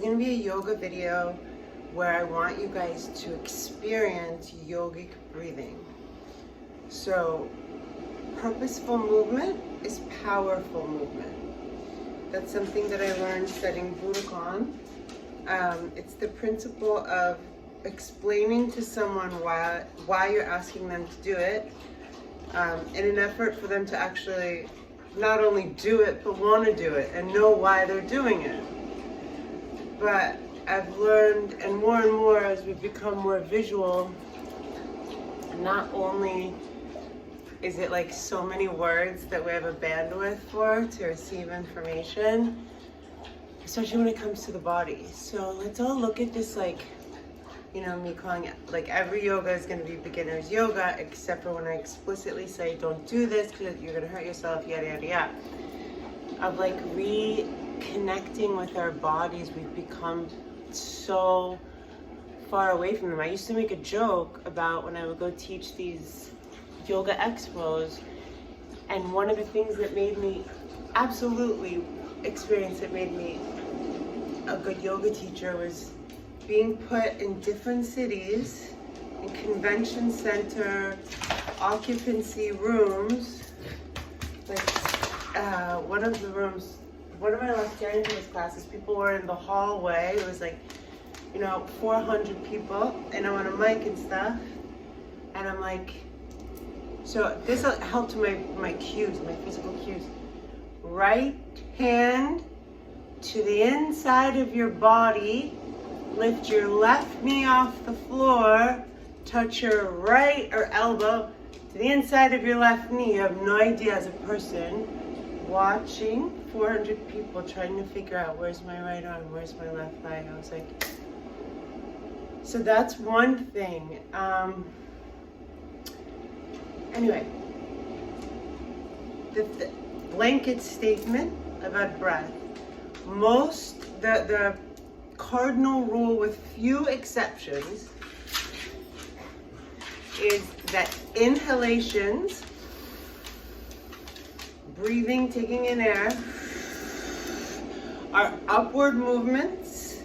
going to be a yoga video where I want you guys to experience yogic breathing. So, purposeful movement is powerful movement. That's something that I learned studying Bhutan. It's the principle of explaining to someone why you're asking them to do it, in an effort for them to actually not only do it, but want to do it and know why they're doing it. But I've learned, and more as we become more visual, not only is it like so many words that we have a bandwidth for to receive information, especially when it comes to the body. So let's all look at this like, you know, me calling it, like every yoga is going to be beginner's yoga, except for when I explicitly say don't do this because you're going to hurt yourself, yada yada yada. Of like reconnecting with our bodies, we've become so far away from them. I used to make a joke about when I would go teach these yoga expos, and one of the things that made me absolutely experience it made me a good yoga teacher was being put in different cities, in convention center, occupancy rooms. Like one of my Los Angeles classes, people were in the hallway. It was like, 400 people, and I'm on a mic and stuff. And I'm like, so this helped my cues, my physical cues. Right hand to the inside of your body. Lift your left knee off the floor, touch your right or elbow to the inside of your left knee. You have no idea as a person watching 400 people trying to figure out where's my right arm, where's my left leg. I was like, so that's one thing. Anyway, the blanket statement about breath. The cardinal rule with few exceptions is that inhalations, breathing, taking in air, are upward movements.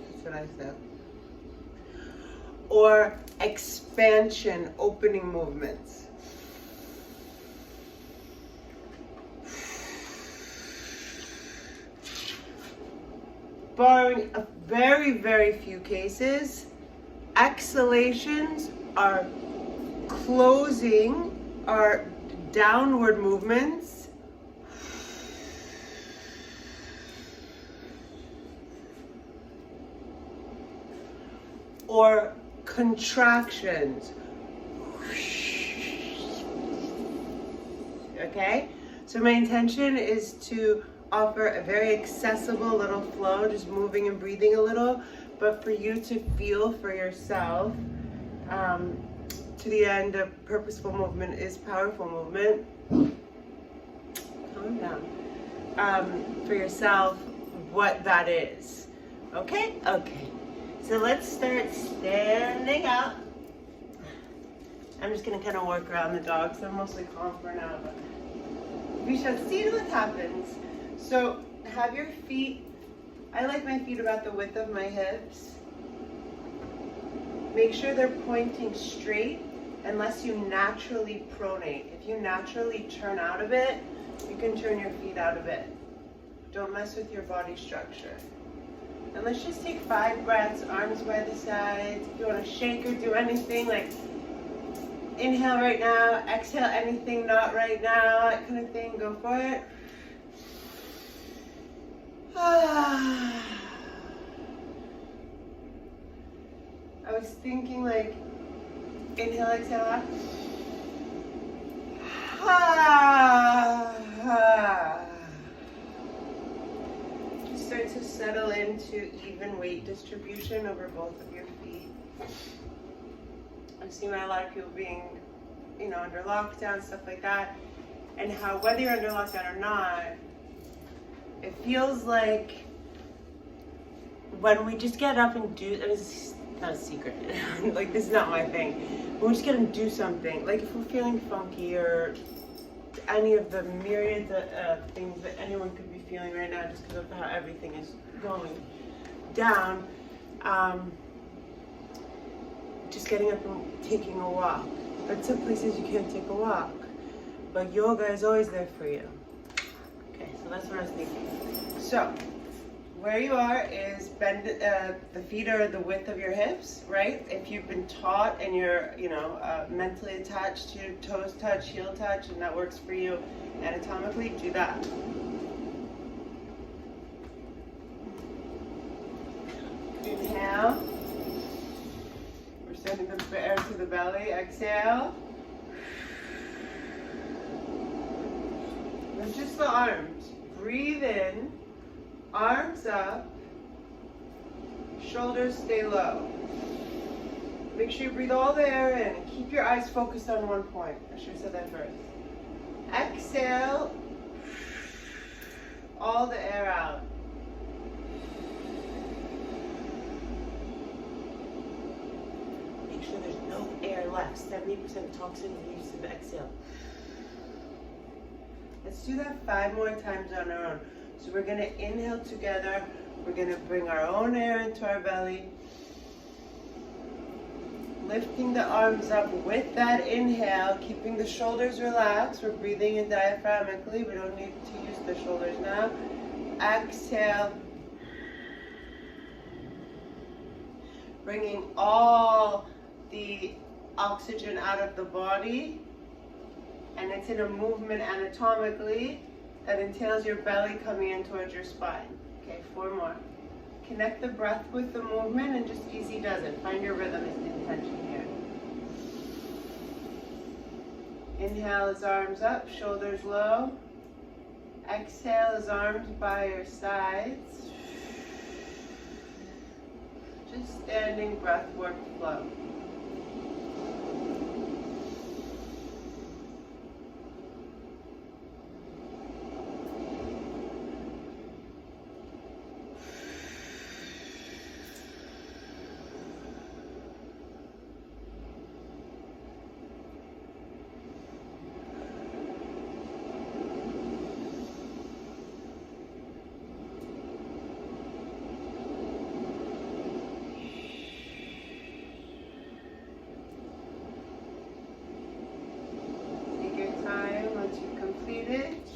That's what I said. Or expansion, opening movements. Barring a very, very few cases, exhalations are closing, are downward movements. Or contractions. Okay? So my intention is to offer a very accessible little flow, just moving and breathing a little, but for you to feel for yourself, to the end of purposeful movement is powerful movement. Calm down. For yourself, what that is. Okay? Okay. So let's start standing up. I'm just gonna kind of work around the dogs. I'm mostly calm for now, but we shall see what happens. So have your feet, I like my feet about the width of my hips. Make sure they're pointing straight unless you naturally pronate. If you naturally turn out a bit, you can turn your feet out a bit. Don't mess with your body structure. And let's just take 5 breaths, arms by the sides. If you want to shake or do anything, like inhale right now, exhale anything not right now, that kind of thing, go for it. I was thinking like, inhale, exhale, just start to settle into even weight distribution over both of your feet. I've seen a lot of people being, under lockdown, stuff like that, and how whether you're under lockdown or not, it feels like when we just get up and do, it's not a secret, like this is not my thing, when we just get and do something, like if we're feeling funky or any of the myriad things that anyone could be feeling right now just because of how everything is going down. Just getting up and taking a walk. But some places you can't take a walk. But yoga is always there for you. Okay, so that's what I was thinking. So, where you are is bend, the feet are the width of your hips, right? If you've been taught and you're, mentally attached to toes touch, heel touch, and that works for you anatomically, do that. Inhale. We're sending the air to the belly. Exhale. And just the arms. Breathe in. Arms up. Shoulders stay low. Make sure you breathe all the air in and keep your eyes focused on one point. I should have said that first. Exhale. All the air out. Make sure there's no air left. 70% of toxin leaves in the exhale. Let's do that 5 more times on our own. So we're going to inhale together. We're going to bring our own air into our belly. Lifting the arms up with that inhale, keeping the shoulders relaxed. We're breathing in diaphragmically. We don't need to use the shoulders now. Exhale. Bringing all the oxygen out of the body. And it's in a movement anatomically that entails your belly coming in towards your spine. Okay, 4 more. Connect the breath with the movement and just easy does it. Find your rhythm is the intention here. Inhale is arms up, shoulders low. Exhale is arms by your sides. Just standing breath work flow.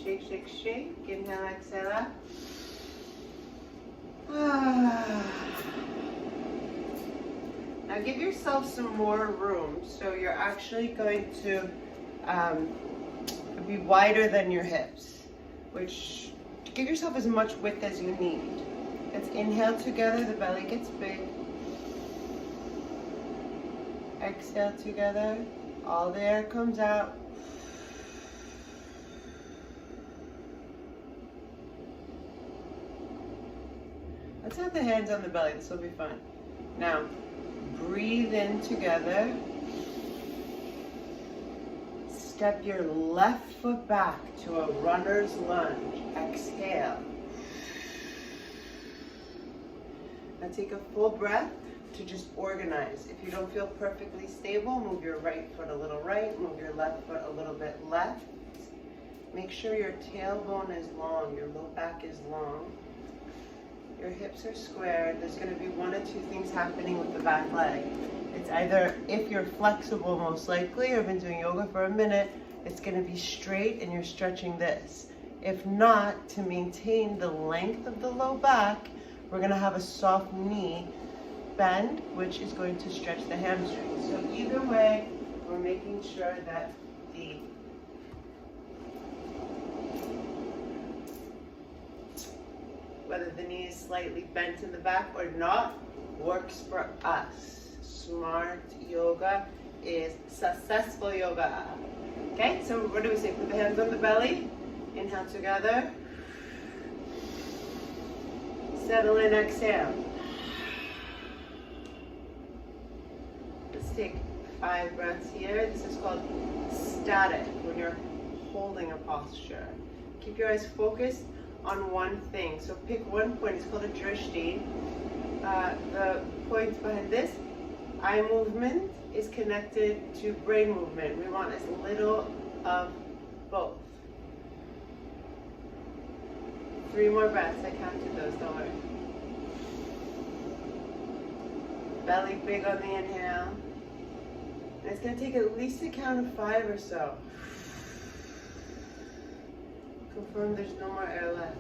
Shake, shake, shake. Inhale, exhale. Now give yourself some more room. So you're actually going to be wider than your hips, which give yourself as much width as you need. Let's inhale together. The belly gets big. Exhale together. All the air comes out. Let's have the hands on the belly. This will be fun. Now, breathe in together. Step your left foot back to a runner's lunge. Exhale. Now take a full breath to just organize. If you don't feel perfectly stable, move your right foot a little right, move your left foot a little bit left. Make sure your tailbone is long, your low back is long. Your hips are squared. There's going to be 1 or 2 things happening with the back leg. It's either, if you're flexible most likely, or been doing yoga for a minute, it's going to be straight and you're stretching this. If not, to maintain the length of the low back, we're going to have a soft knee bend, which is going to stretch the hamstrings. So either way, we're making sure that whether the knee is slightly bent in the back or not, works for us. Smart yoga is successful yoga. Okay, so what do we say? Put the hands on the belly. Inhale together. Settle in, exhale. Let's take 5 breaths here. This is called static, when you're holding a posture. Keep your eyes focused on one thing. So pick one point. It's called a drishti. The point behind this eye movement is connected to brain movement. We want as little of both. 3 more breaths. I counted those, don't worry. Belly big on the inhale. And it's going to take at least a count of 5 or so. Confirm there's no more air left.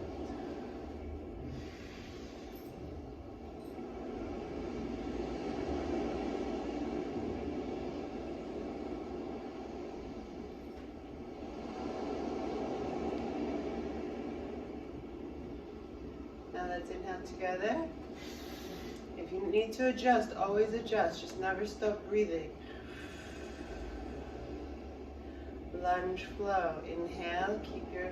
Now let's inhale together. If you need to adjust, always adjust. Just never stop breathing. Lunge flow. Inhale, keep your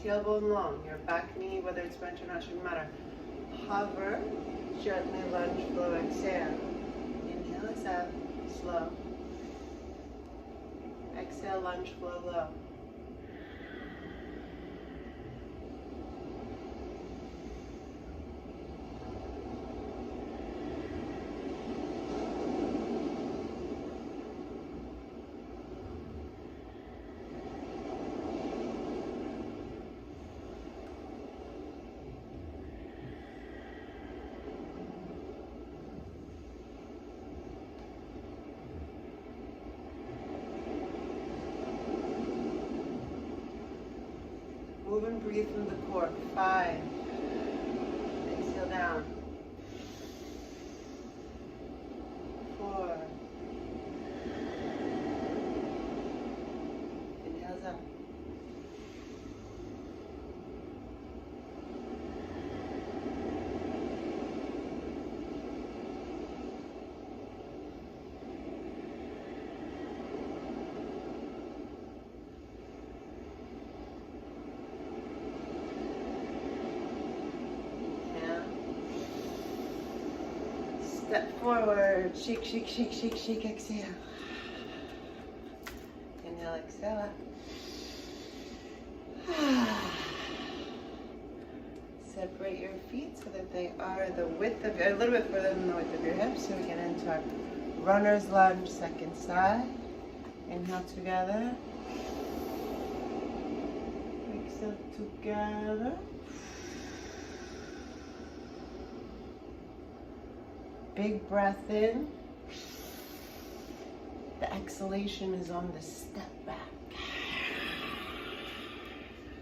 tailbone long. Your back knee, whether it's bent or not, shouldn't matter. Hover, gently lunge flow. Exhale. Inhale, exhale, slow. Exhale, lunge flow low. Move and breathe from the core. 5. Exhale down. 4. Inhales up. 5. Step forward. Shake, shake, shake, shake, shake. Exhale. Inhale, exhale. Separate your feet so that they are the width of, a little bit further than the width of your hips. So we get into our runner's lunge, second side. Inhale together. Exhale together. Big breath in. The exhalation is on the step back.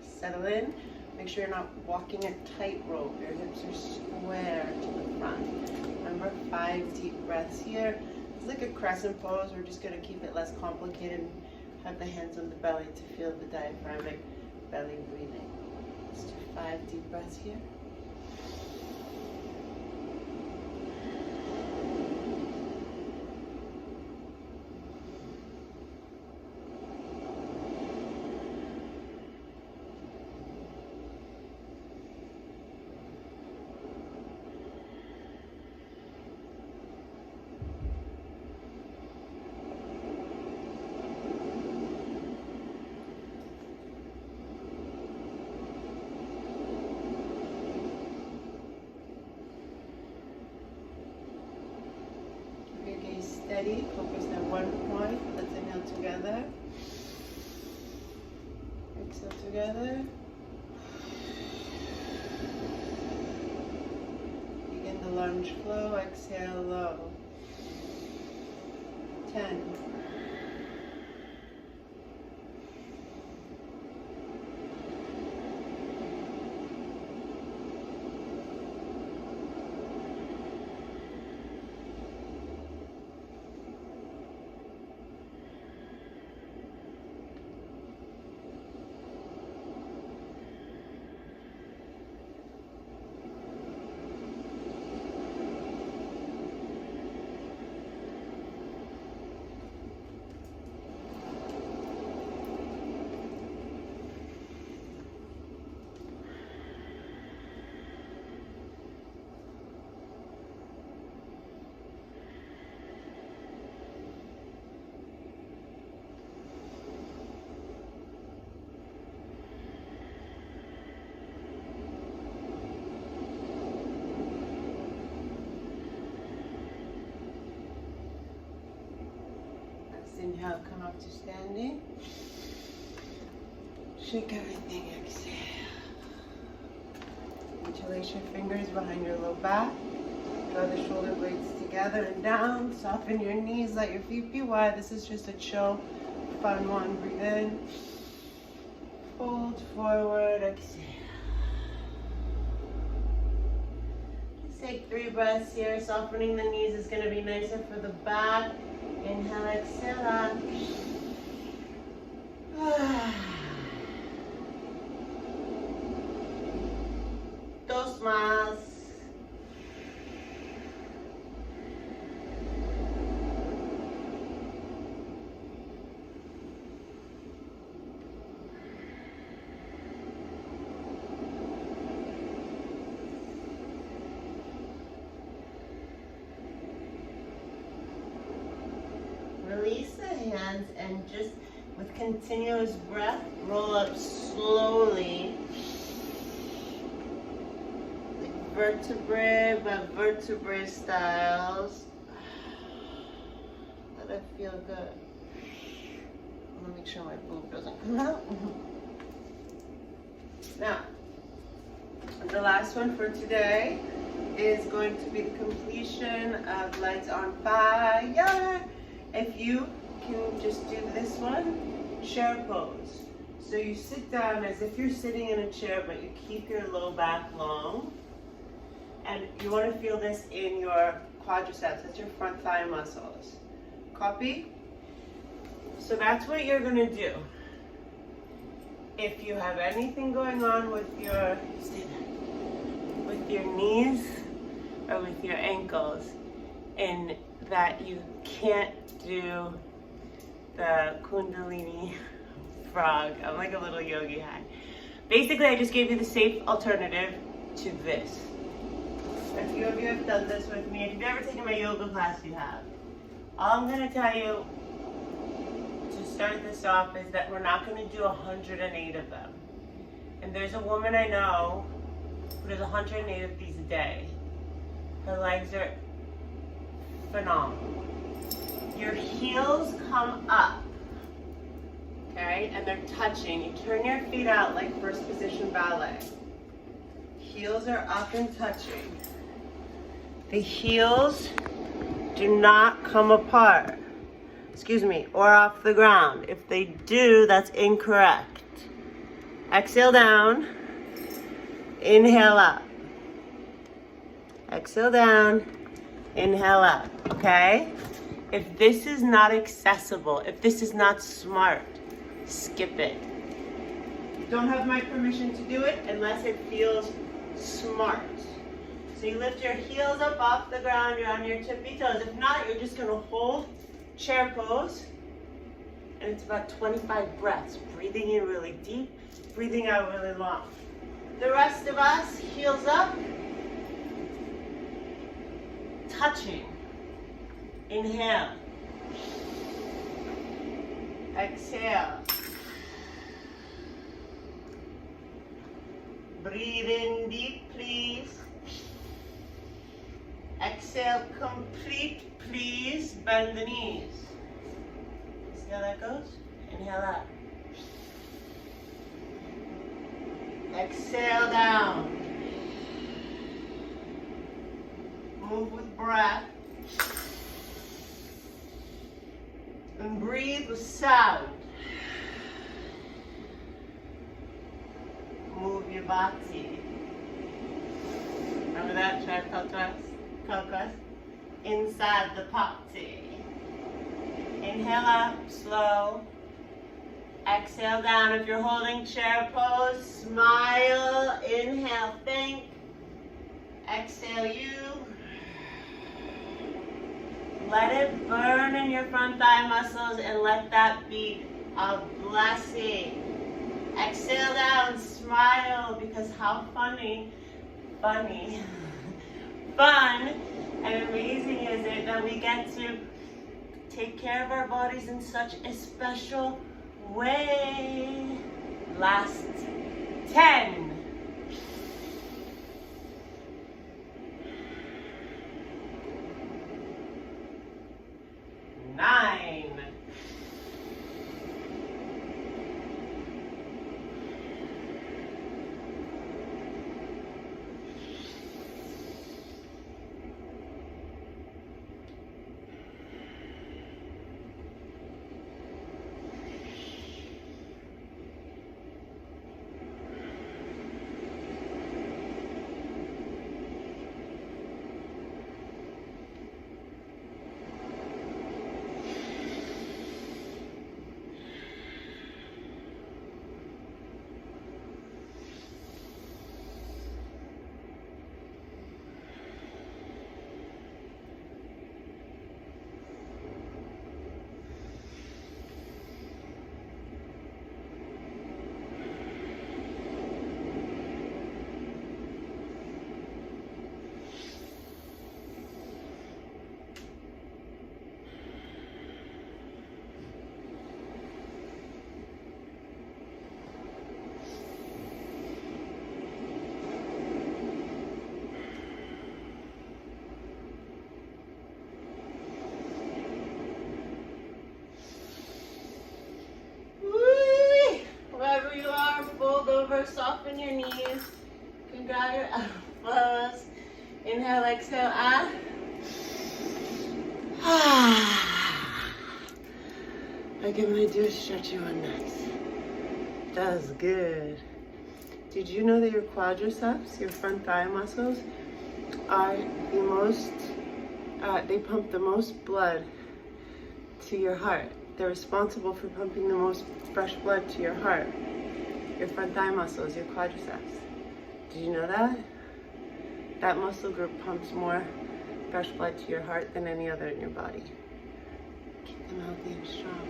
Settle in. Make sure you're not walking a tightrope. Your hips are square to the front. Remember, 5 deep breaths here. It's like a crescent pose. We're just going to keep it less complicated and have the hands on the belly to feel the diaphragmatic belly breathing. Let's do 5 deep breaths here. Steady, focus on one point. Let's inhale together. Exhale together. Begin the lunge flow. Exhale low. 10. Inhale, come up to standing. Shake everything, exhale. Interlace your fingers behind your low back. Draw the shoulder blades together and down. Soften your knees, let your feet be wide. This is just a chill, fun one. Breathe in. Fold forward, exhale. Just take 3 breaths here. Softening the knees is going to be nicer for the back. Inhale, exhale out. Dos más. Release the hands and just with continuous breath, roll up slowly. Like vertebrae by vertebrae styles. Let it feel good. I'm gonna make sure my boob doesn't come out. Now, the last one for today is going to be the completion of Legs on Fire. If you can just do this one, chair pose. So you sit down as if you're sitting in a chair, but you keep your low back long. And you want to feel this in your quadriceps, that's your front thigh muscles. Copy? So that's what you're going to do. If you have anything going on with your knees or with your ankles, and that you can't do the Kundalini frog. I'm like a little yogi high. Basically, I just gave you the safe alternative to this. A few of you have done this with me. If you've ever taken my yoga class, you have. All I'm going to tell you to start this off is that we're not going to do 108 of them. And there's a woman I know who does 108 of these a day. Her legs are phenomenal. Your heels come up, okay, and they're touching. You turn your feet out like first position ballet. Heels are up and touching. The heels do not come apart, or off the ground. If they do, that's incorrect. Exhale down, inhale up. Exhale down, inhale up, okay? If this is not accessible, if this is not smart, skip it. You don't have my permission to do it unless it feels smart. So you lift your heels up off the ground, you're on your tippy toes. If not, you're just gonna hold chair pose, and it's about 25 breaths. Breathing in really deep, breathing out really long. The rest of us, heels up, touching. Inhale. Exhale. Breathe in deep, please. Exhale, complete, please. Bend the knees. See how that goes? Inhale up. Exhale down. Move with breath. And breathe with sound. Move your body. Remember that? Tricotus. Inside the body. Inhale up, slow. Exhale down. If you're holding chair pose, smile. Inhale, think. Exhale, you. Let it burn in your front thigh muscles and let that be a blessing. Exhale down, smile, because how fun and amazing is it that we get to take care of our bodies in such a special way. Last 10. 9. 8. open your knees. You can grab your elbows. Inhale, exhale, ah. Like I'm gonna do a stretchy one next. That's good. Did you know that your quadriceps, your front thigh muscles, are the most, they pump the most blood to your heart. They're responsible for pumping the most fresh blood to your heart. Your front thigh muscles, your quadriceps. Did you know that? That muscle group pumps more fresh blood to your heart than any other in your body. Keep them healthy and strong.